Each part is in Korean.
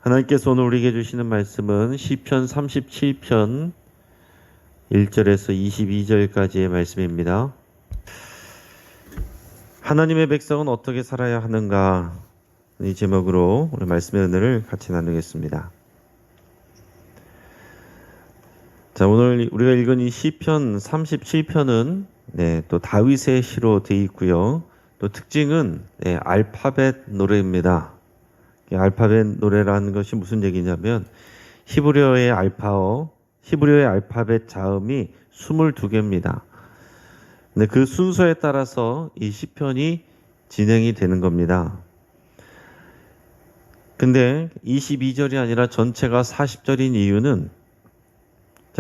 하나님께서 오늘 우리에게 주시는 말씀은 시편 37편 1절에서 22절까지의 말씀입니다. 하나님의 백성은 어떻게 살아야 하는가, 이 제목으로 오늘 말씀의 은혜를 같이 나누겠습니다. 자, 오늘 우리가 읽은 이 시편 37편은 또 다윗의 시로 되어 있고요. 또 특징은 알파벳 노래입니다. 알파벳 노래라는 것이 무슨 얘기냐면 히브리어의 알파벳 자음이 22개입니다. 근데 그 순서에 따라서 이 시편이 진행이 되는 겁니다. 근데 22절이 아니라 전체가 40절인 이유는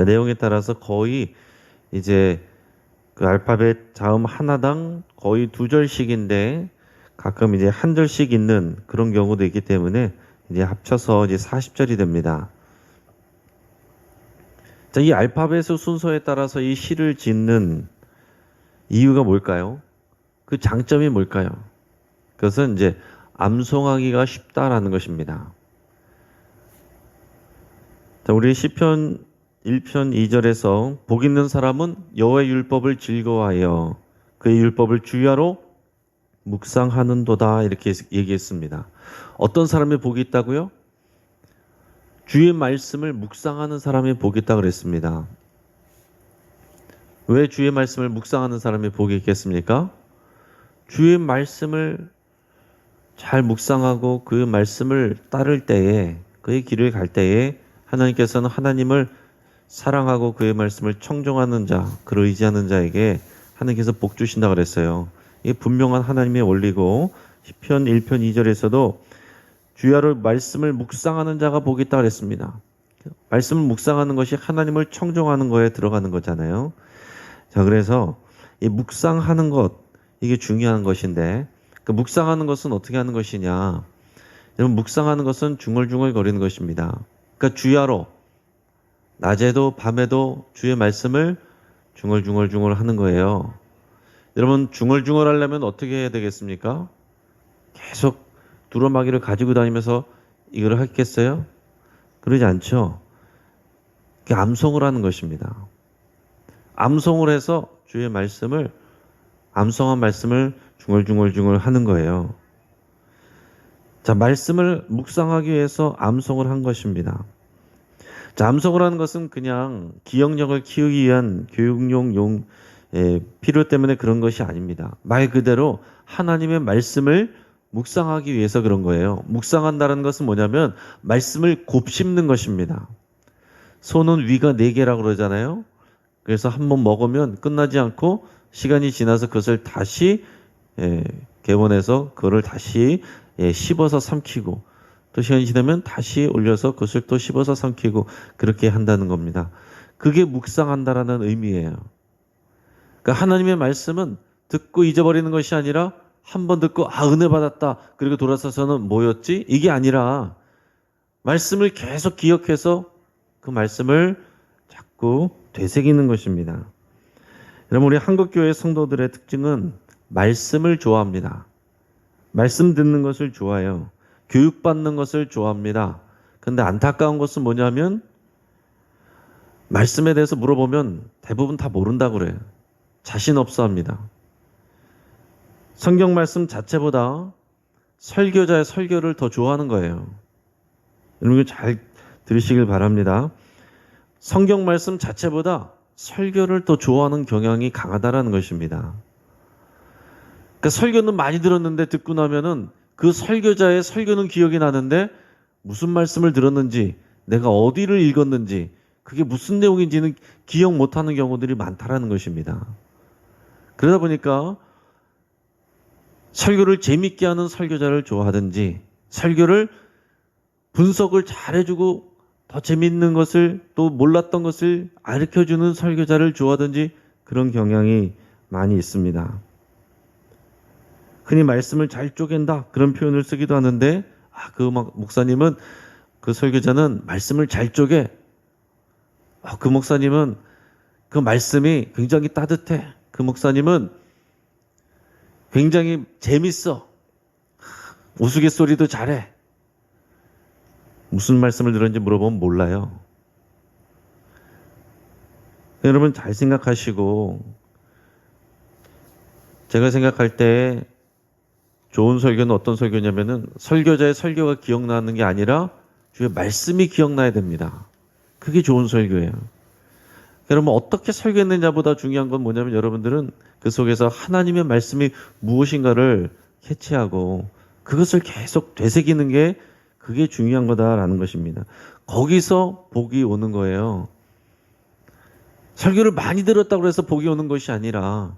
내용에 따라서 거의 이제 그 알파벳 자음 하나당 거의 2절씩인데 가끔 이제 한 절씩 있는 그런 경우도 있기 때문에 이제 합쳐서 이제 40절이 됩니다. 자, 이 알파벳의 순서에 따라서 이 시를 짓는 이유가 뭘까요? 그 장점이 뭘까요? 그것은 이제 암송하기가 쉽다라는 것입니다. 자, 우리 시편 1편 2절에서 복 있는 사람은 여호와의 율법을 즐거워하여 그의 율법을 주야로 묵상하는도다, 이렇게 얘기했습니다. 어떤 사람이 복이 있다고요? 주의 말씀을 묵상하는 사람이 복이 있다고 그랬습니다. 왜 주의 말씀을 묵상하는 사람이 복이 있겠습니까? 주의 말씀을 잘 묵상하고 그 말씀을 따를 때에, 그의 길을 갈 때에 하나님께서는 하나님을 사랑하고 그의 말씀을 청종하는 자, 그를 의지하는 자에게 하나님께서 복 주신다고 그랬어요. 이게 분명한 하나님의 원리고, 시편 1편 2절에서도 주야로 말씀을 묵상하는 자가 복이 있다고 그랬습니다. 말씀을 묵상하는 것이 하나님을 청종하는 거에 들어가는 거잖아요. 자, 그래서 이 묵상하는 것, 이게 중요한 것인데, 그 묵상하는 것은 어떻게 하는 것이냐? 여러분, 묵상하는 것은 중얼중얼 거리는 것입니다. 그러니까 주야로 낮에도 밤에도 주의 말씀을 중얼중얼 하는 거예요. 여러분, 중얼중얼 하려면 어떻게 해야 되겠습니까? 계속 두루마기를 가지고 다니면서 이걸 하겠어요? 그러지 않죠. 그게 암송을 하는 것입니다. 암송을 해서 주의 말씀을, 암송한 말씀을 중얼중얼 하는 거예요. 자, 말씀을 묵상하기 위해서 암송을 한 것입니다. 자, 암송을 하는 것은 그냥 기억력을 키우기 위한 교육용 필요 때문에 그런 것이 아닙니다. 말 그대로 하나님의 말씀을 묵상하기 위해서 그런 거예요. 묵상한다는 것은 뭐냐면 말씀을 곱씹는 것입니다. 소는 위가 4개라고 그러잖아요. 그래서 한번 먹으면 끝나지 않고 시간이 지나서 그것을 다시 개원해서 그거를 다시 씹어서 삼키고, 또 시간이 지나면 다시 올려서 그것을 또 씹어서 삼키고, 그렇게 한다는 겁니다. 그게 묵상한다라는 의미예요. 그러니까 하나님의 말씀은 듣고 잊어버리는 것이 아니라 한 번 듣고 은혜 받았다, 그리고 돌아서서는 뭐였지? 이게 아니라 말씀을 계속 기억해서 그 말씀을 자꾸 되새기는 것입니다. 여러분, 우리 한국교회 성도들의 특징은 말씀을 좋아합니다. 말씀 듣는 것을 좋아해요. 교육받는 것을 좋아합니다. 근데 안타까운 것은 뭐냐면 말씀에 대해서 물어보면 대부분 다 모른다고 그래요. 자신 없어 합니다. 성경 말씀 자체보다 설교자의 설교를 더 좋아하는 거예요. 여러분, 잘 들으시길 바랍니다. 성경 말씀 자체보다 설교를 더 좋아하는 경향이 강하다라는 것입니다. 그러니까 설교는 많이 들었는데 듣고 나면은 그 설교자의 설교는 기억이 나는데 무슨 말씀을 들었는지, 내가 어디를 읽었는지, 그게 무슨 내용인지는 기억 못하는 경우들이 많다라는 것입니다. 그러다 보니까 설교를 재밌게 하는 설교자를 좋아하든지, 설교를 분석을 잘해주고 더 재밌는 것을, 또 몰랐던 것을 가르쳐주는 설교자를 좋아하든지, 그런 경향이 많이 있습니다. 흔히 말씀을 잘 쪼갠다, 그런 표현을 쓰기도 하는데, 그 목사님은, 그 설교자는 말씀을 잘 쪼개. 그 목사님은 그 말씀이 굉장히 따뜻해. 그 목사님은 굉장히 재밌어. 우스갯소리도 잘해. 무슨 말씀을 들었는지 물어보면 몰라요. 여러분 잘 생각하시고, 제가 생각할 때 좋은 설교는 어떤 설교냐면은 설교자의 설교가 기억나는 게 아니라 주의 말씀이 기억나야 됩니다. 그게 좋은 설교예요. 여러분 어떻게 설교했느냐보다 중요한 건 뭐냐면 여러분들은 그 속에서 하나님의 말씀이 무엇인가를 캐치하고 그것을 계속 되새기는 게 그게 중요한 거다라는 것입니다. 거기서 복이 오는 거예요. 설교를 많이 들었다고 해서 복이 오는 것이 아니라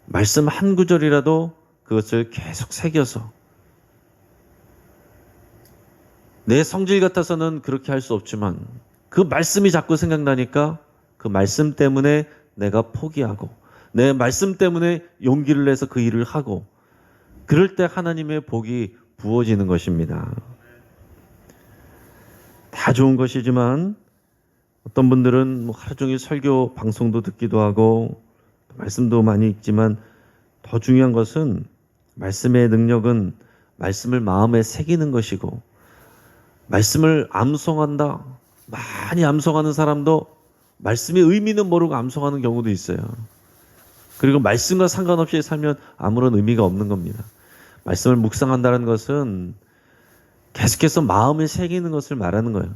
말씀 한 구절이라도 그것을 계속 새겨서 내 성질 같아서는 그렇게 할 수 없지만 그 말씀이 자꾸 생각나니까 그 말씀 때문에 내가 포기하고 내 말씀 때문에 용기를 내서 그 일을 하고 그럴 때 하나님의 복이 부어지는 것입니다. 다 좋은 것이지만 어떤 분들은 뭐 하루 종일 설교 방송도 듣기도 하고 말씀도 많이 읽지만 더 중요한 것은 말씀의 능력은 말씀을 마음에 새기는 것이고 말씀을 암송한다. 많이 암송하는 사람도 말씀의 의미는 모르고 암송하는 경우도 있어요. 그리고 말씀과 상관없이 살면 아무런 의미가 없는 겁니다. 말씀을 묵상한다는 것은 계속해서 마음에 새기는 것을 말하는 거예요.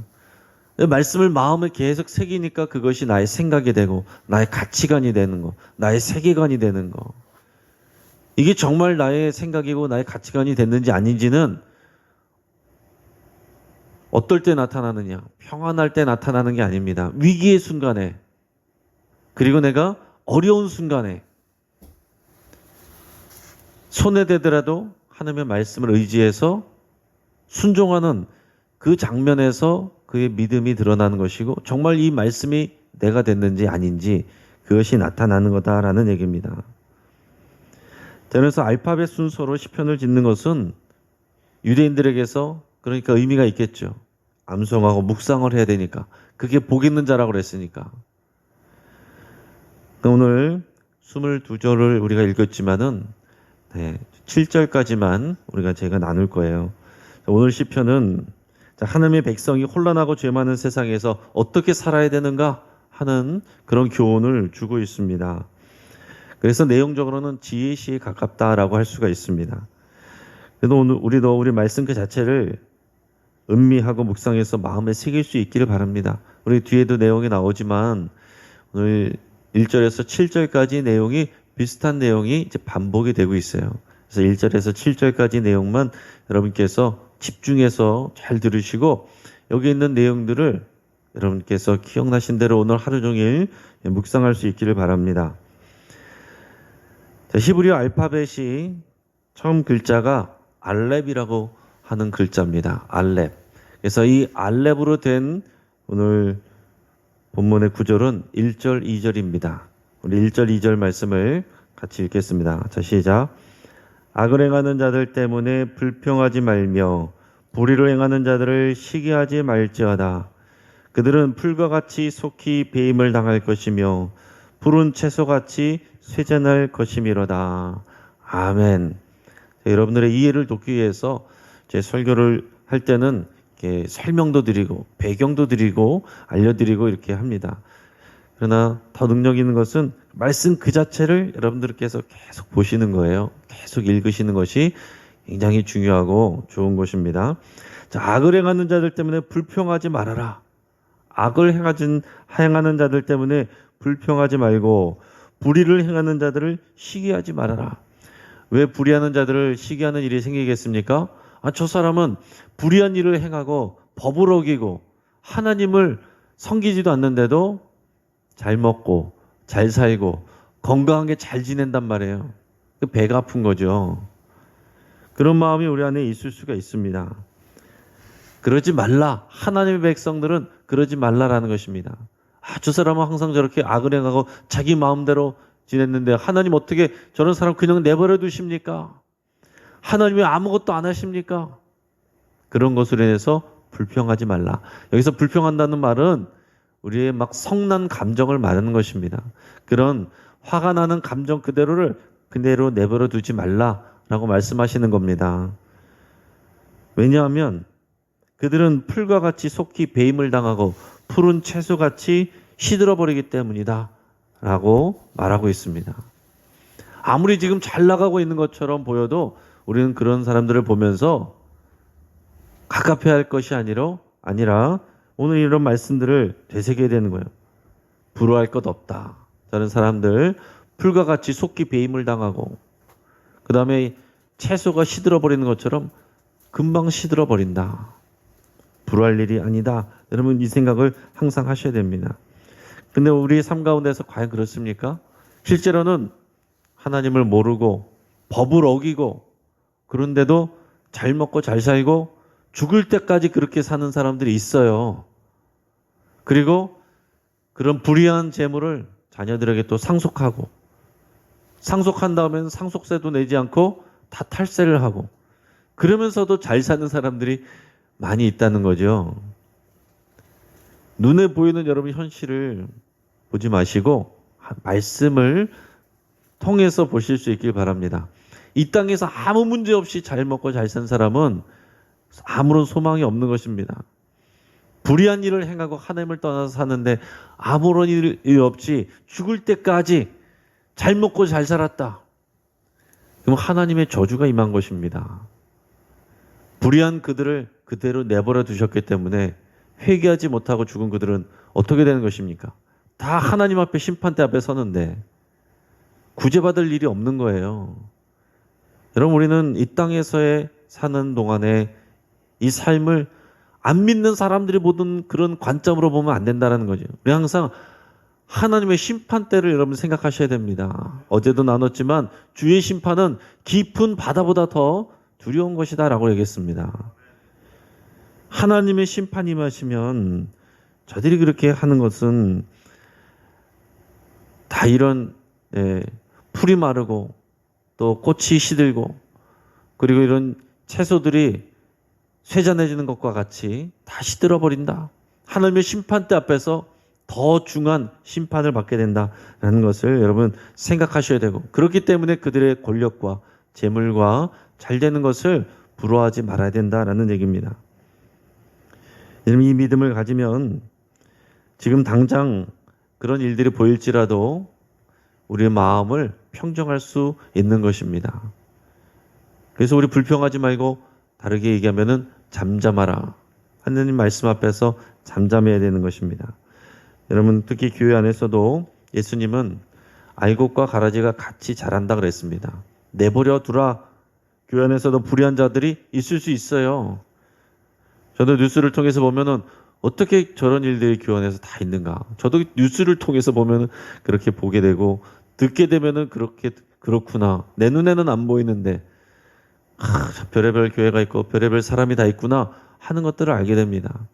말씀을 마음에 계속 새기니까 그것이 나의 생각이 되고 나의 가치관이 되는 거, 나의 세계관이 되는 거. 이게 정말 나의 생각이고 나의 가치관이 됐는지 아닌지는 어떨 때 나타나느냐? 평안할 때 나타나는 게 아닙니다. 위기의 순간에, 그리고 내가 어려운 순간에 손에 대더라도 하나님의 말씀을 의지해서 순종하는 그 장면에서 그의 믿음이 드러나는 것이고 정말 이 말씀이 내가 됐는지 아닌지 그것이 나타나는 거다라는 얘기입니다. 그래서 알파벳 순서로 시편을 짓는 것은 유대인들에게서 그러니까 의미가 있겠죠. 암송하고 묵상을 해야 되니까. 그게 복 있는 자라고 그랬으니까. 오늘 22절을 우리가 읽었지만은 7절까지만 제가 나눌 거예요. 오늘 시편은 하나님의 백성이 혼란하고 죄 많은 세상에서 어떻게 살아야 되는가 하는 그런 교훈을 주고 있습니다. 그래서 내용적으로는 지혜시에 가깝다라고 할 수가 있습니다. 그래도 오늘 우리도 우리 말씀 그 자체를 음미하고 묵상해서 마음에 새길 수 있기를 바랍니다. 우리 뒤에도 내용이 나오지만 오늘 1절에서 7절까지 내용이 비슷한 내용이 이제 반복이 되고 있어요. 그래서 1절에서 7절까지 내용만 여러분께서 집중해서 잘 들으시고 여기 있는 내용들을 여러분께서 기억나신 대로 오늘 하루 종일 묵상할 수 있기를 바랍니다. 히브리어 알파벳이 처음 글자가 알렙이라고 하는 글자입니다. 알렙. 그래서 이 알렙으로 된 오늘 본문의 구절은 1절, 2절입니다. 우리 1절, 2절 말씀을 같이 읽겠습니다. 자, 시작. 악을 행하는 자들 때문에 불평하지 말며 불의를 행하는 자들을 시기하지 말지어다. 그들은 풀과 같이 속히 배임을 당할 것이며 푸른 채소같이 쇠잔할 것이미로다. 아멘. 여러분들의 이해를 돕기 위해서 제 설교를 할 때는 이렇게 설명도 드리고 배경도 드리고 알려드리고 이렇게 합니다. 그러나 더 능력 있는 것은 말씀 그 자체를 여러분들께서 계속 보시는 거예요. 계속 읽으시는 것이 굉장히 중요하고 좋은 것입니다. 자, 악을 행하는 자들 때문에 불평하지 말아라. 악을 행하는 자들 때문에 불평하지 말고 불의를 행하는 자들을 시기하지 말아라. 왜 불의하는 자들을 시기하는 일이 생기겠습니까? 저 사람은 불의한 일을 행하고 법을 어기고 하나님을 섬기지도 않는데도 잘 먹고 잘 살고 건강하게 잘 지낸단 말이에요. 배가 아픈 거죠. 그런 마음이 우리 안에 있을 수가 있습니다. 그러지 말라. 하나님의 백성들은 그러지 말라라는 것입니다. 저 사람은 항상 저렇게 악을 행하고 자기 마음대로 지냈는데 하나님 어떻게 저런 사람 그냥 내버려 두십니까? 하나님이 아무것도 안 하십니까? 그런 것으로 인해서 불평하지 말라. 여기서 불평한다는 말은 우리의 막 성난 감정을 말하는 것입니다. 그런 화가 나는 감정 그대로 내버려 두지 말라라고 말씀하시는 겁니다. 왜냐하면 그들은 풀과 같이 속히 배임을 당하고 푸른 채소같이 시들어버리기 때문이다 라고 말하고 있습니다. 아무리 지금 잘 나가고 있는 것처럼 보여도 우리는 그런 사람들을 보면서 갑갑해야 할 것이 아니라 오늘 이런 말씀들을 되새겨야 되는 거예요. 부러워할 것 없다. 저는 사람들 풀과 같이 속히 배임을 당하고 그 다음에 채소가 시들어버리는 것처럼 금방 시들어버린다. 부러워할 일이 아니다. 여러분 이 생각을 항상 하셔야 됩니다. 근데 우리의 삶 가운데서 과연 그렇습니까? 실제로는 하나님을 모르고 법을 어기고 그런데도 잘 먹고 잘 살고 죽을 때까지 그렇게 사는 사람들이 있어요. 그리고 그런 불의한 재물을 자녀들에게 또 상속하고 상속한 다음에는 상속세도 내지 않고 다 탈세를 하고 그러면서도 잘 사는 사람들이 많이 있다는 거죠. 눈에 보이는 여러분 현실을 보지 마시고 말씀을 통해서 보실 수 있길 바랍니다. 이 땅에서 아무 문제 없이 잘 먹고 잘 산 사람은 아무런 소망이 없는 것입니다. 불의한 일을 행하고 하나님을 떠나서 사는데 아무런 일이 없이 죽을 때까지 잘 먹고 잘 살았다. 그럼 하나님의 저주가 임한 것입니다. 불의한 그들을 그대로 내버려 두셨기 때문에 회개하지 못하고 죽은 그들은 어떻게 되는 것입니까? 다 하나님 앞에 심판대 앞에 서는데 구제받을 일이 없는 거예요. 여러분 우리는 이 땅에서의 사는 동안에 이 삶을 안 믿는 사람들이 보던 그런 관점으로 보면 안 된다는 거죠. 우리 항상 하나님의 심판대를 여러분 생각하셔야 됩니다. 어제도 나눴지만 주의 심판은 깊은 바다보다 더 두려운 것이다 라고 얘기했습니다. 하나님의 심판이 임하시면 저들이 그렇게 하는 것은 다 이런 풀이 마르고 또 꽃이 시들고 그리고 이런 채소들이 쇠잔해지는 것과 같이 다 시들어버린다. 하나님의 심판대 앞에서 더 중한 심판을 받게 된다라는 것을 여러분 생각하셔야 되고 그렇기 때문에 그들의 권력과 재물과 잘 되는 것을 부러워하지 말아야 된다라는 얘기입니다. 여러분 이 믿음을 가지면 지금 당장 그런 일들이 보일지라도 우리의 마음을 평정할 수 있는 것입니다. 그래서 우리 불평하지 말고 다르게 얘기하면은 잠잠하라. 하느님 말씀 앞에서 잠잠해야 되는 것입니다. 여러분 특히 교회 안에서도 예수님은 알곡과 가라지가 같이 자란다 그랬습니다. 내버려 두라. 교회 안에서도 불의한 자들이 있을 수 있어요. 저도 뉴스를 통해서 보면은 어떻게 저런 일들이 교회 안에서 다 있는가. 저도 뉴스를 통해서 보면은 그렇게 보게 되고 듣게 되면은 그렇구나. 내 눈에는 안 보이는데 별의별 교회가 있고 별의별 사람이 다 있구나 하는 것들을 알게 됩니다.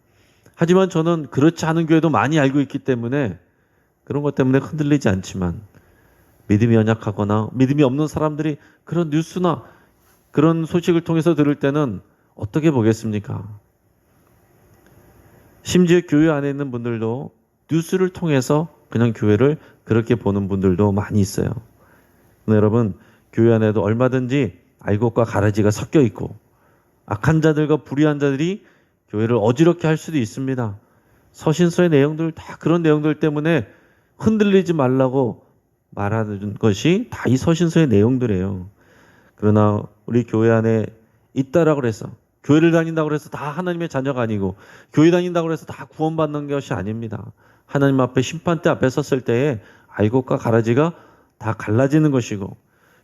하지만 저는 그렇지 않은 교회도 많이 알고 있기 때문에 그런 것 때문에 흔들리지 않지만 믿음이 연약하거나 믿음이 없는 사람들이 그런 뉴스나 그런 소식을 통해서 들을 때는 어떻게 보겠습니까? 심지어 교회 안에 있는 분들도 뉴스를 통해서 그냥 교회를 그렇게 보는 분들도 많이 있어요. 여러분 교회 안에도 얼마든지 알곡과 가라지가 섞여 있고 악한 자들과 불의한 자들이 교회를 어지럽게 할 수도 있습니다. 서신서의 내용들 다 그런 내용들 때문에 흔들리지 말라고 말하는 것이 다 이 서신서의 내용들이에요. 그러나 우리 교회 안에 있다라고 해서 교회를 다닌다고 해서 다 하나님의 자녀가 아니고 교회 다닌다고 해서 다 구원받는 것이 아닙니다. 하나님 앞에 심판대 앞에 섰을 때에 알곡과 가라지가 다 갈라지는 것이고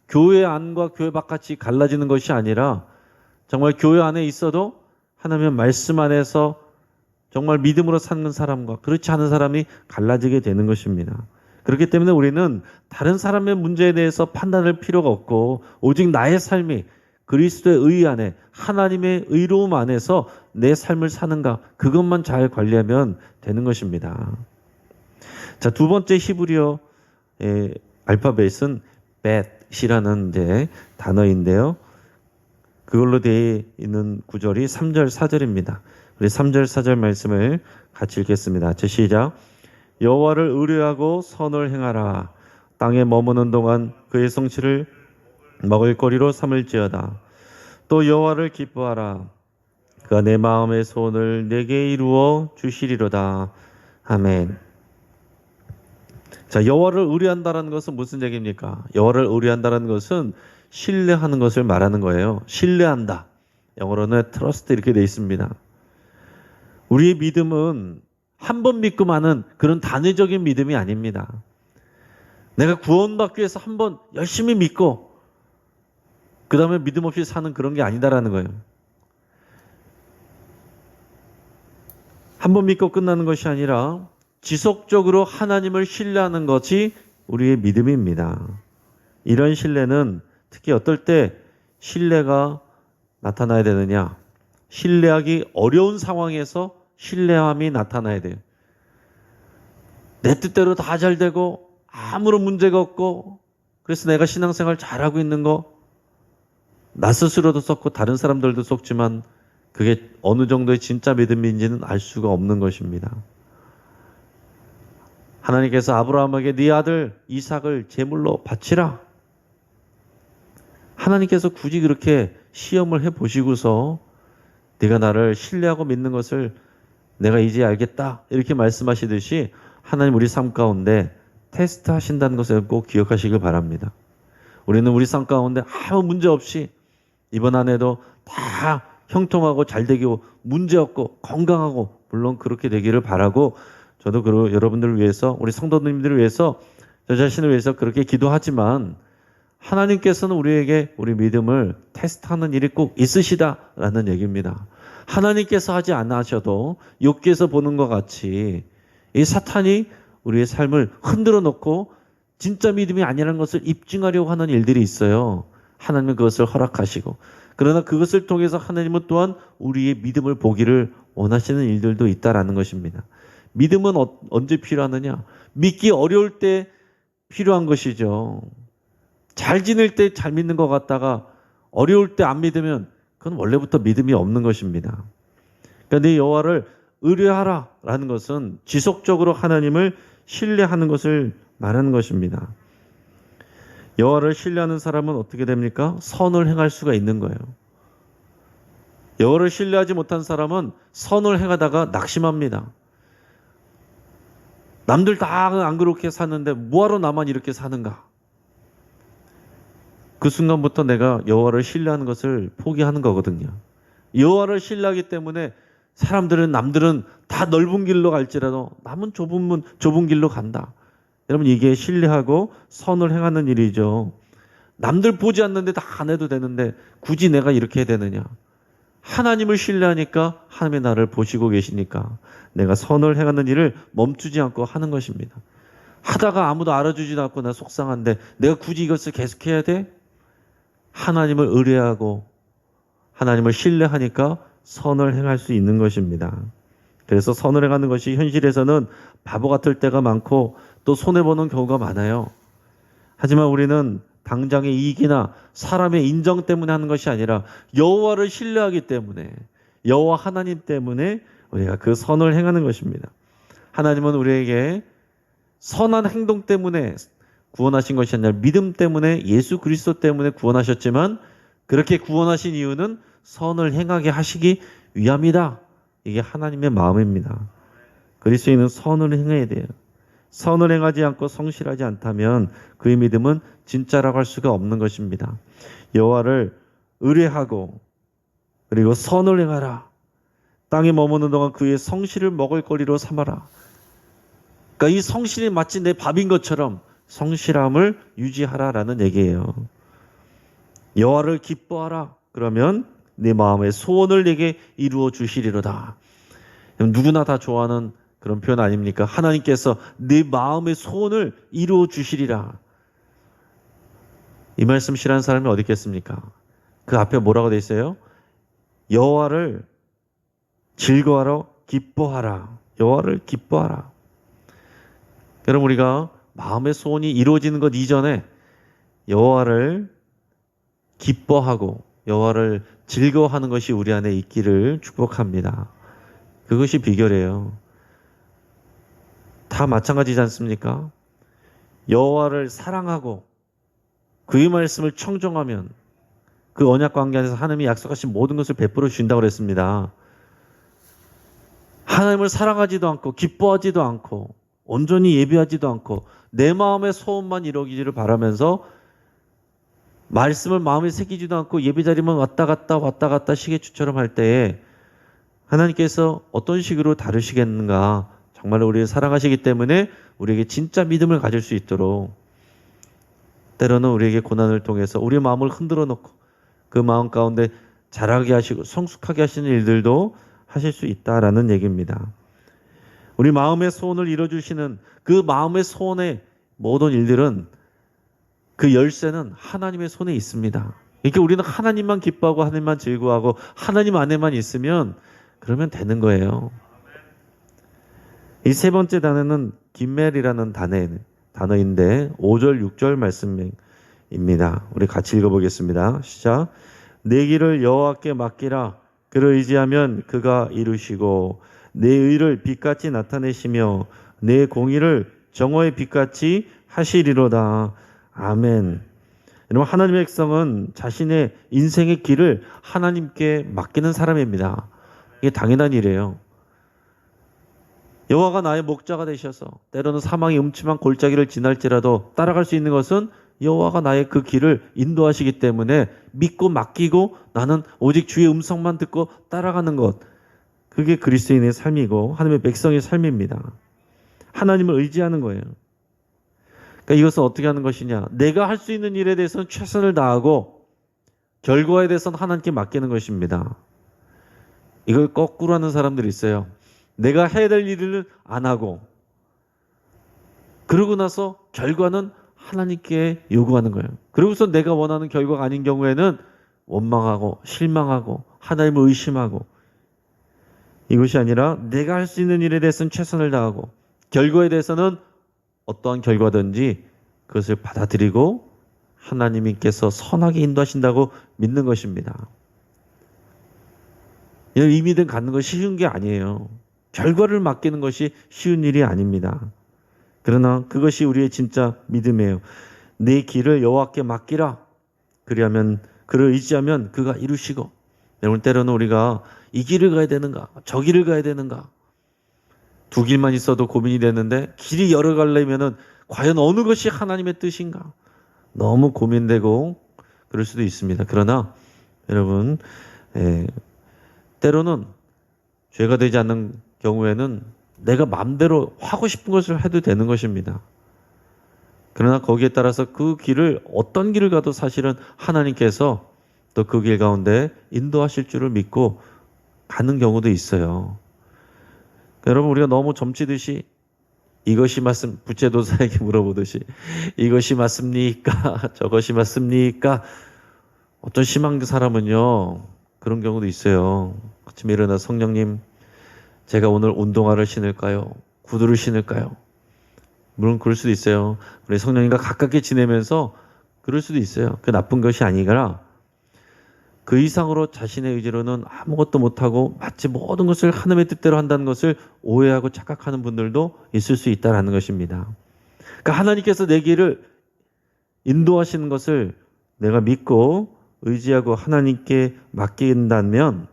교회 안과 교회 바깥이 갈라지는 것이 아니라 정말 교회 안에 있어도 하나님의 말씀 안에서 정말 믿음으로 사는 사람과 그렇지 않은 사람이 갈라지게 되는 것입니다. 그렇기 때문에 우리는 다른 사람의 문제에 대해서 판단할 필요가 없고 오직 나의 삶이 그리스도의 의 안에 하나님의 의로움 안에서 내 삶을 사는가 그것만 잘 관리하면 되는 것입니다. 자, 두 번째 히브리어 알파벳은 bet이라는 단어인데요. 그걸로 되어 있는 구절이 3절 4절입니다. 우리 3절 4절 말씀을 같이 읽겠습니다. 시작. 여호와를 의뢰하고 선을 행하라. 땅에 머무는 동안 그의 성취를 먹을 거리로 삼을지어다. 또 여호와를 기뻐하라. 그 그가 내 마음의 소원을 내게 이루어 주시리로다. 아멘. 자, 여호와를 의뢰한다는 것은 무슨 얘기입니까? 여호와를 의뢰한다는 것은 신뢰하는 것을 말하는 거예요. 신뢰한다. 영어로는 trust 이렇게 돼 있습니다. 우리의 믿음은 한 번 믿고 마는 그런 단회적인 믿음이 아닙니다. 내가 구원받기 위해서 한 번 열심히 믿고 그 다음에 믿음 없이 사는 그런 게 아니다라는 거예요. 한 번 믿고 끝나는 것이 아니라 지속적으로 하나님을 신뢰하는 것이 우리의 믿음입니다. 이런 신뢰는 특히 어떨 때 신뢰가 나타나야 되느냐? 신뢰하기 어려운 상황에서 신뢰함이 나타나야 돼요. 내 뜻대로 다 잘 되고 아무런 문제가 없고 그래서 내가 신앙생활 잘하고 있는 거 나 스스로도 속고 다른 사람들도 속지만 그게 어느 정도의 진짜 믿음인지는 알 수가 없는 것입니다. 하나님께서 아브라함에게 네 아들 이삭을 제물로 바치라. 하나님께서 굳이 그렇게 시험을 해보시고서 네가 나를 신뢰하고 믿는 것을 내가 이제 알겠다 이렇게 말씀하시듯이 하나님 우리 삶 가운데 테스트 하신다는 것을 꼭 기억하시길 바랍니다. 우리는 우리 삶 가운데 아무 문제 없이 이번 한 해도 다 형통하고 잘 되고 문제 없고 건강하고 물론 그렇게 되기를 바라고 저도 여러분들을 위해서 우리 성도님들을 위해서 저 자신을 위해서 그렇게 기도하지만 하나님께서는 우리에게 우리 믿음을 테스트하는 일이 꼭 있으시다라는 얘기입니다. 하나님께서 하지 않으셔도 욥기에서 보는 것 같이 이 사탄이 우리의 삶을 흔들어 놓고 진짜 믿음이 아니라는 것을 입증하려고 하는 일들이 있어요. 하나님은 그것을 허락하시고 그러나 그것을 통해서 하나님은 또한 우리의 믿음을 보기를 원하시는 일들도 있다라는 것입니다. 믿음은 언제 필요하느냐? 믿기 어려울 때 필요한 것이죠. 잘 지낼 때 잘 믿는 것 같다가 어려울 때 안 믿으면 그건 원래부터 믿음이 없는 것입니다. 그러니까 네 여호와를 의뢰하라라는 것은 지속적으로 하나님을 신뢰하는 것을 말하는 것입니다. 여호와를 신뢰하는 사람은 어떻게 됩니까? 선을 행할 수가 있는 거예요. 여호와를 신뢰하지 못한 사람은 선을 행하다가 낙심합니다. 남들 다 안 그렇게 사는데 뭐하러 나만 이렇게 사는가? 그 순간부터 내가 여호와를 신뢰하는 것을 포기하는 거거든요. 여호와를 신뢰하기 때문에 남들은 다 넓은 길로 갈지라도 남은 좁은 길로 간다. 여러분 이게 신뢰하고 선을 행하는 일이죠. 남들 보지 않는데 다 안 해도 되는데 굳이 내가 이렇게 해야 되느냐. 하나님을 신뢰하니까 하나님의 나를 보시고 계시니까 내가 선을 행하는 일을 멈추지 않고 하는 것입니다. 하다가 아무도 알아주지도 않고 나 속상한데 내가 굳이 이것을 계속해야 돼? 하나님을 의뢰하고 하나님을 신뢰하니까 선을 행할 수 있는 것입니다. 그래서 선을 행하는 것이 현실에서는 바보 같을 때가 많고 또 손해보는 경우가 많아요. 하지만 우리는 당장의 이익이나 사람의 인정 때문에 하는 것이 아니라 여호와를 신뢰하기 때문에 여호와 하나님 때문에 우리가 그 선을 행하는 것입니다. 하나님은 우리에게 선한 행동 때문에 구원하신 것이 아니라 믿음 때문에 예수 그리스도 때문에 구원하셨지만 그렇게 구원하신 이유는 선을 행하게 하시기 위함이다. 이게 하나님의 마음입니다. 그리스도인은 선을 행해야 돼요. 선을 행하지 않고 성실하지 않다면 그의 믿음은 진짜라고 할 수가 없는 것입니다. 여호와를 의뢰하고 그리고 선을 행하라. 땅에 머무는 동안 그의 성실을 먹을거리로 삼아라. 그러니까 이 성실이 마치 내 밥인 것처럼 성실함을 유지하라라는 얘기예요. 여호와를 기뻐하라. 그러면 네 마음의 소원을 내게 이루어 주시리로다. 누구나 다 좋아하는 그런 표현 아닙니까? 하나님께서 네 마음의 소원을 이루어 주시리라. 이 말씀 싫어하는 사람이 어디 있겠습니까? 그 앞에 뭐라고 돼 있어요? 여호와를 즐거워하라, 기뻐하라. 여호와를 기뻐하라. 여러분 우리가 마음의 소원이 이루어지는 것 이전에 여호와를 기뻐하고 여호와를 즐거워하는 것이 우리 안에 있기를 축복합니다. 그것이 비결이에요. 다 마찬가지지 않습니까? 여호와를 사랑하고 그의 말씀을 청종하면 그 언약 관계 안에서 하나님이 약속하신 모든 것을 베풀어 주신다고 그랬습니다. 하나님을 사랑하지도 않고 기뻐하지도 않고 온전히 예배하지도 않고 내 마음의 소원만 이루어지기를 바라면서 말씀을 마음에 새기지도 않고 예배자리만 왔다 갔다 시계추처럼 할 때에 하나님께서 어떤 식으로 다루시겠는가, 정말로 우리를 사랑하시기 때문에 우리에게 진짜 믿음을 가질 수 있도록 때로는 우리에게 고난을 통해서 우리의 마음을 흔들어 놓고 그 마음 가운데 자라게 하시고 성숙하게 하시는 일들도 하실 수 있다라는 얘기입니다. 우리 마음의 소원을 이뤄주시는 그 마음의 소원의 모든 일들은 그 열쇠는 하나님의 손에 있습니다. 이렇게 우리는 하나님만 기뻐하고 하나님만 즐거워하고 하나님 안에만 있으면 그러면 되는 거예요. 이 세 번째 단어는 김멜이라는 단어인데 5절 6절 말씀입니다. 우리 같이 읽어보겠습니다. 시작. 내 길을 여호와께 맡기라. 그를 의지하면 그가 이루시고 내 의를 빛같이 나타내시며 내 공의를 정오의 빛같이 하시리로다. 아멘. 여러분, 하나님의 백성은 자신의 인생의 길을 하나님께 맡기는 사람입니다. 이게 당연한 일이에요. 여호와가 나의 목자가 되셔서 때로는 사망의 음침한 골짜기를 지날지라도 따라갈 수 있는 것은 여호와가 나의 그 길을 인도하시기 때문에 믿고 맡기고 나는 오직 주의 음성만 듣고 따라가는 것, 그게 그리스도인의 삶이고 하나님의 백성의 삶입니다. 하나님을 의지하는 거예요. 그러니까 이것은 어떻게 하는 것이냐, 내가 할 수 있는 일에 대해서는 최선을 다하고 결과에 대해서는 하나님께 맡기는 것입니다. 이걸 거꾸로 하는 사람들이 있어요. 내가 해야 될 일을 안 하고 그러고 나서 결과는 하나님께 요구하는 거예요. 그러고서 내가 원하는 결과가 아닌 경우에는 원망하고 실망하고 하나님을 의심하고, 이것이 아니라 내가 할 수 있는 일에 대해서는 최선을 다하고 결과에 대해서는 어떠한 결과든지 그것을 받아들이고 하나님께서 선하게 인도하신다고 믿는 것입니다. 이 믿음 갖는 것이 쉬운 게 아니에요. 결과를 맡기는 것이 쉬운 일이 아닙니다. 그러나 그것이 우리의 진짜 믿음이에요. 내 길을 여호와께 맡기라. 그리하면 그를 의지하면 그가 이루시고. 여러분, 때로는 우리가 이 길을 가야 되는가 저 길을 가야 되는가 두 길만 있어도 고민이 되는데 길이 여러 가려면은 과연 어느 것이 하나님의 뜻인가 너무 고민되고 그럴 수도 있습니다. 그러나 여러분, 때로는 죄가 되지 않는 경우에는 내가 마음대로 하고 싶은 것을 해도 되는 것입니다. 그러나 거기에 따라서 그 길을 어떤 길을 가도 사실은 하나님께서 또 그 길 가운데 인도하실 줄을 믿고 가는 경우도 있어요. 여러분, 우리가 너무 점치듯이 이것이 맞습니까? 부채도사에게 물어보듯이 이것이 맞습니까? 저것이 맞습니까? 어떤 심한 사람은요 그런 경우도 있어요. 아침에 일어나 성령님, 제가 오늘 운동화를 신을까요? 구두를 신을까요? 물론 그럴 수도 있어요. 우리 성령님과 가깝게 지내면서 그럴 수도 있어요. 그 나쁜 것이 아니라 그 이상으로 자신의 의지로는 아무것도 못하고 마치 모든 것을 하나님의 뜻대로 한다는 것을 오해하고 착각하는 분들도 있을 수 있다는 것입니다. 그러니까 하나님께서 내 길을 인도하시는 것을 내가 믿고 의지하고 하나님께 맡긴다면,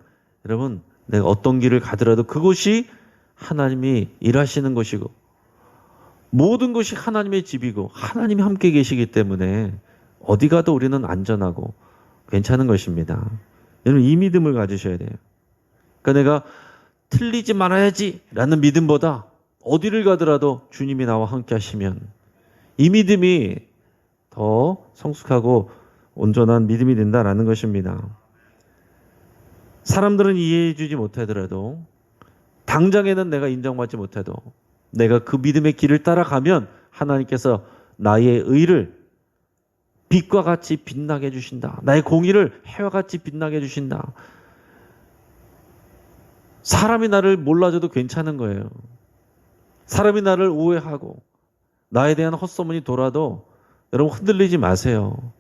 여러분, 내가 어떤 길을 가더라도 그곳이 하나님이 일하시는 것이고 모든 것이 하나님의 집이고 하나님이 함께 계시기 때문에 어디 가도 우리는 안전하고 괜찮은 것입니다. 여러분, 이 믿음을 가지셔야 돼요. 그러니까 내가 틀리지 말아야지 라는 믿음보다 어디를 가더라도 주님이 나와 함께 하시면 이 믿음이 더 성숙하고 온전한 믿음이 된다라는 것입니다. 사람들은 이해해 주지 못하더라도, 당장에는 내가 인정받지 못해도 내가 그 믿음의 길을 따라가면 하나님께서 나의 의를 빛과 같이 빛나게 해주신다. 나의 공의를 해와 같이 빛나게 해주신다. 사람이 나를 몰라줘도 괜찮은 거예요. 사람이 나를 오해하고 나에 대한 헛소문이 돌아도 여러분 흔들리지 마세요.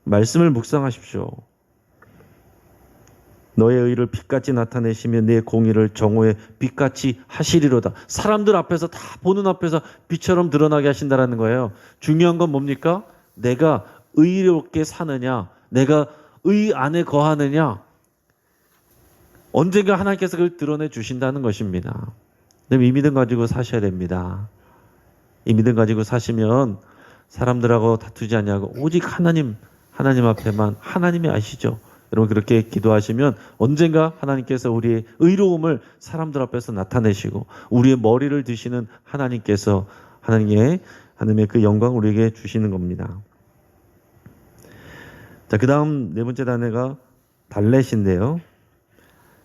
말씀을 묵상하십시오. 너의 의를 빛같이 나타내시며 내 공의를 정오의 빛같이 하시리로다. 사람들 앞에서, 다 보는 앞에서 빛처럼 드러나게 하신다는 거예요. 중요한 건 뭡니까? 내가 의롭게 사느냐, 내가 의 안에 거하느냐, 언젠가 하나님께서 그걸 드러내 주신다는 것입니다. 근데 이 믿음 가지고 사셔야 됩니다. 이 믿음 가지고 사시면 사람들하고 다투지 아니하고 오직 하나님 앞에만, 하나님이 아시죠? 여러분 그렇게 기도하시면 언젠가 하나님께서 우리의 의로움을 사람들 앞에서 나타내시고 우리의 머리를 드시는 하나님께서 하나님의 그 영광을 우리에게 주시는 겁니다. 자, 그 다음 네 번째 단어가 달렛인데요.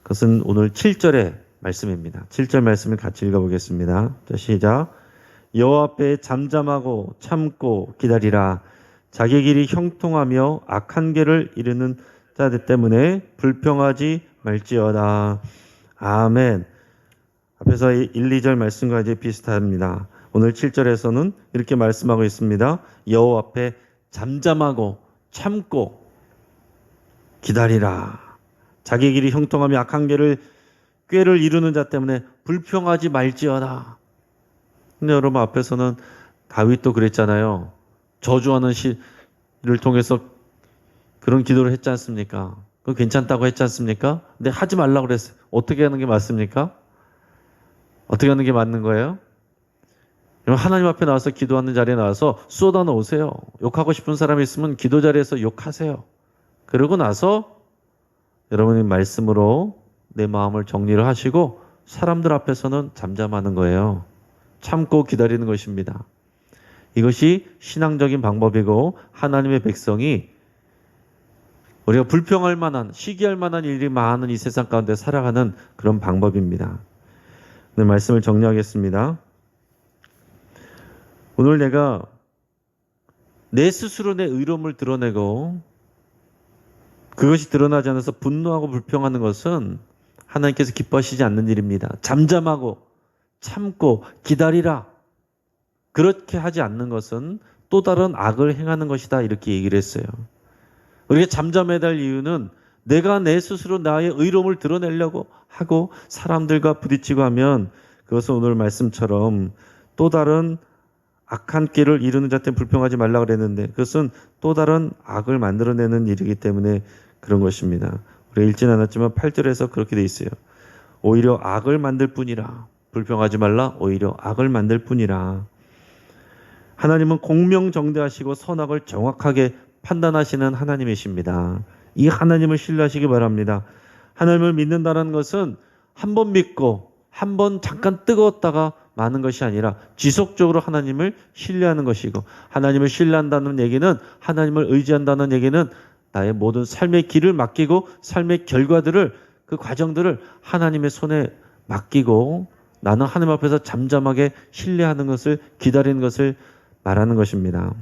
그것은 오늘 7절의 말씀입니다. 7절 말씀을 같이 읽어보겠습니다. 자, 시작. 여호와 앞에 잠잠하고 참고 기다리라. 자기 길이 형통하며 악한 길을 이루는 자들 때문에 불평하지 말지어다. 아멘. 앞에서 1, 2절 말씀과 이제 비슷합니다. 오늘 7절에서는 이렇게 말씀하고 있습니다. 여호와 앞에 잠잠하고 참고 기다리라. 자기 길이 형통하며 악한 꾀를 이루는 자 때문에 불평하지 말지어다. 근데 여러분 앞에서는 다윗도 그랬잖아요. 저주하는 시를 통해서 그런 기도를 했지 않습니까? 그거 괜찮다고 했지 않습니까? 근데 하지 말라고 그랬어요. 어떻게 하는 게 맞습니까? 어떻게 하는 게 맞는 거예요? 하나님 앞에 나와서 기도하는 자리에 나와서 쏟아 놓으세요. 욕하고 싶은 사람이 있으면 기도 자리에서 욕하세요. 그러고 나서 여러분이 말씀으로 내 마음을 정리를 하시고 사람들 앞에서는 잠잠하는 거예요. 참고 기다리는 것입니다. 이것이 신앙적인 방법이고 하나님의 백성이 우리가 불평할 만한, 시기할 만한 일이 많은 이 세상 가운데 살아가는 그런 방법입니다. 오늘 말씀을 정리하겠습니다. 오늘 내가 내 스스로 내 의로움을 드러내고 그것이 드러나지 않아서 분노하고 불평하는 것은 하나님께서 기뻐하시지 않는 일입니다. 잠잠하고 참고 기다리라. 그렇게 하지 않는 것은 또 다른 악을 행하는 것이다. 이렇게 얘기를 했어요. 우리가 잠잠해야 될 이유는 내가 내 스스로 나의 의로움을 드러내려고 하고 사람들과 부딪히고 하면 그것은 오늘 말씀처럼 또 다른 악한 길을 이루는 자 때문에 불평하지 말라고 그랬는데 그것은 또 다른 악을 만들어내는 일이기 때문에 그런 것입니다. 우리가 읽지는 않았지만 8절에서 그렇게 돼 있어요. 오히려 악을 만들 뿐이라. 불평하지 말라. 오히려 악을 만들 뿐이라. 하나님은 공명정대하시고 선악을 정확하게 판단하시는 하나님이십니다. 이 하나님을 신뢰하시기 바랍니다. 하나님을 믿는다는 것은 한 번 믿고 한 번 잠깐 뜨거웠다가 마는 것이 아니라 지속적으로 하나님을 신뢰하는 것이고 하나님을 신뢰한다는 얘기는 하나님을 의지한다는 얘기는 나의 모든 삶의 길을 맡기고 삶의 결과들을 그 과정들을 하나님의 손에 맡기고 나는 하나님 앞에서 잠잠하게 신뢰하는 것을 기다리는 것을 말하는 것입니다.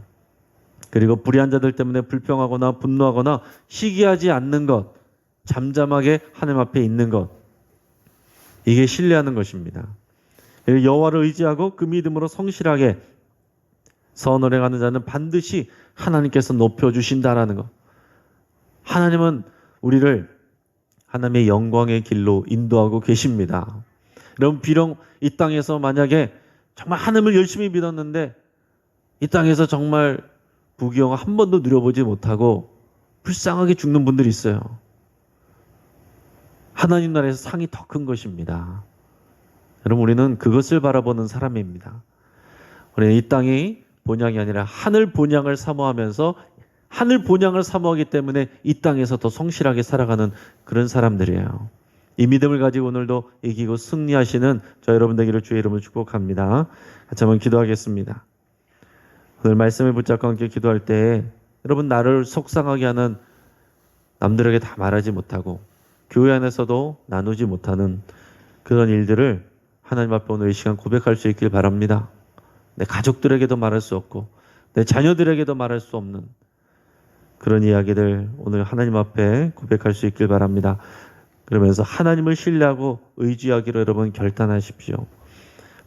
그리고 불의한 자들 때문에 불평하거나 분노하거나 시기하지 않는 것, 잠잠하게 하나님 앞에 있는 것, 이게 신뢰하는 것입니다. 여호와를 의지하고 그 믿음으로 성실하게 선을 행하는 자는 반드시 하나님께서 높여주신다라는 것. 하나님은 우리를 하나님의 영광의 길로 인도하고 계십니다. 여러분 비록 이 땅에서 만약에 정말 하나님을 열심히 믿었는데 이 땅에서 정말 부귀영화 한 번도 누려보지 못하고 불쌍하게 죽는 분들이 있어요. 하나님 나라에서 상이 더 큰 것입니다. 여러분 우리는 그것을 바라보는 사람입니다. 우리는 이 땅이 본향이 아니라 하늘 본향을 사모하면서 하늘 본향을 사모하기 때문에 이 땅에서 더 성실하게 살아가는 그런 사람들이에요. 이 믿음을 가지고 오늘도 이기고 승리하시는 저 여러분 되기를 주의 이름으로 축복합니다. 같이 한번 기도하겠습니다. 오늘 말씀을 붙잡고 함께 기도할 때 여러분 나를 속상하게 하는 남들에게 다 말하지 못하고 교회 안에서도 나누지 못하는 그런 일들을 하나님 앞에 오늘 이 시간 고백할 수 있길 바랍니다. 내 가족들에게도 말할 수 없고 내 자녀들에게도 말할 수 없는 그런 이야기들 오늘 하나님 앞에 고백할 수 있길 바랍니다. 그러면서 하나님을 신뢰하고 의지하기로 여러분 결단하십시오.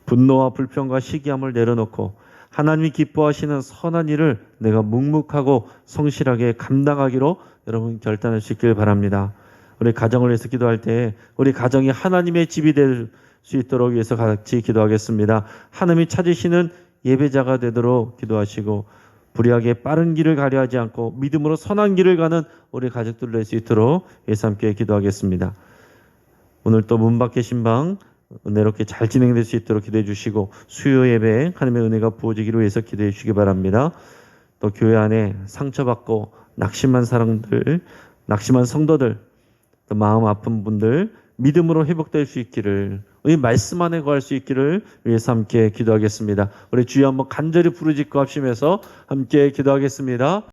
분노와 불평과 시기함을 내려놓고 하나님이 기뻐하시는 선한 일을 내가 묵묵하고 성실하게 감당하기로 여러분 결단할 수 있길 바랍니다. 우리 가정을 위해서 기도할 때 우리 가정이 하나님의 집이 될 수 있도록 위해서 같이 기도하겠습니다. 하나님이 찾으시는 예배자가 되도록 기도하시고 불의하게 빠른 길을 가려 하지 않고 믿음으로 선한 길을 가는 우리 가족들 될 수 있도록 예수 함께 기도하겠습니다. 오늘 또 문 밖의 신방 은혜롭게 잘 진행될 수 있도록 기도해 주시고 수요 예배에 하나님의 은혜가 부어지기를 위해서 기도해 주시기 바랍니다. 또 교회 안에 상처받고 낙심한 사람들, 낙심한 성도들, 또 마음 아픈 분들 믿음으로 회복될 수 있기를, 이 말씀 안에 거할 수 있기를 위해서 함께 기도하겠습니다. 우리 주여 한번 간절히 부르짖고 합심해서 함께 기도하겠습니다.